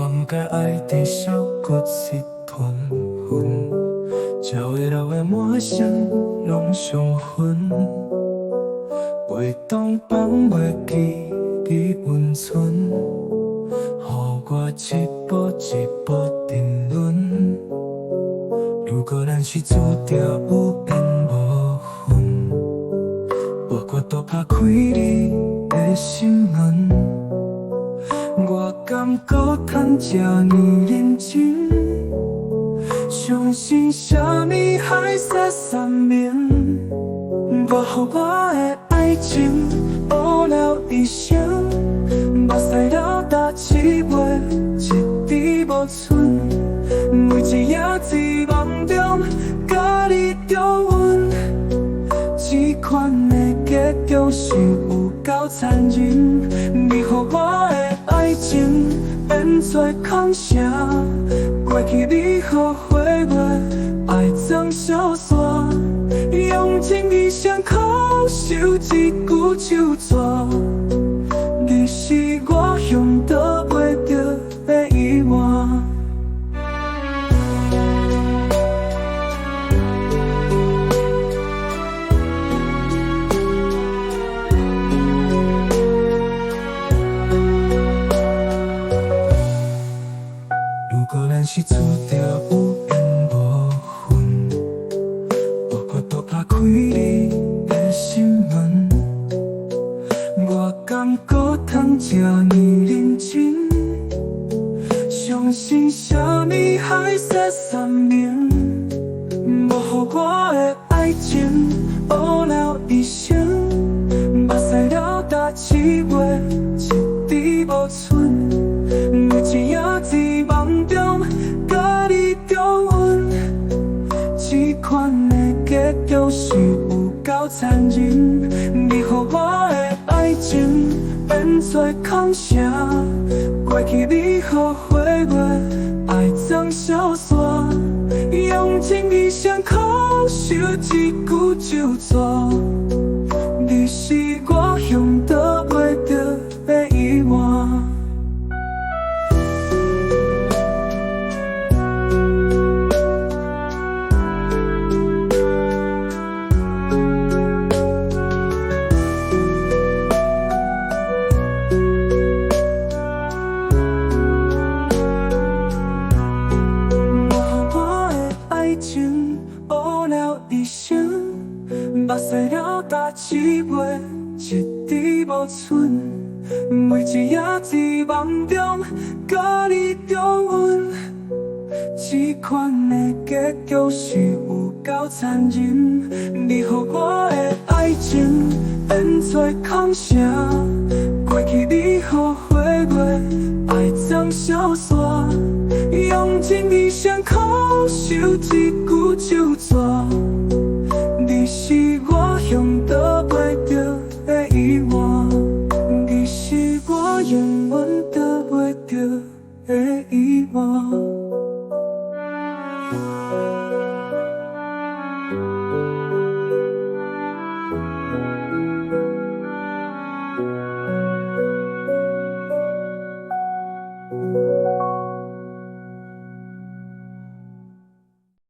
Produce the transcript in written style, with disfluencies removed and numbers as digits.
不该爱的小骨是团魂，鸟的老的满身拢伤痕，袂当放袂记你温存，予我一步一步沉沦。如果咱是注定有缘无分，我都打开你的心门。我敢搁通这呢认真，相信啥物海誓山盟，无予我的爱情乌了一生，目屎流干一月一滴无剩，每一夜在梦中甲你重温，这款的结局是有够残忍，你予我的爱情变作空城，过去你后悔我爱装小说，用情义伤口收一句就错，你是我永倒袂着的遗忘。如果咱是注定有缘无分，我都打开你的心门。我敢搁通这呢认真，相信啥物海誓山盟，无予我的爱情乌了一生，目屎流干一月一滴无剩，每一夜在梦中甲你重温，这款的结局是有够残忍，你予我的爱情变作空城，过去你后悔我爱装小说，用情义伤口收一句就错，你是我永倒袂着的遗忘。乌了一生，目屎流干一月一滴无剩，每一夜在梦中甲你重温，这款的结局是有够残忍，你予我的爱情变作空城，过去你后悔我爱装小说，用情义伤口收一句就错，你是我永倒袂着的遗忘，你是我永远倒袂着的遗忘。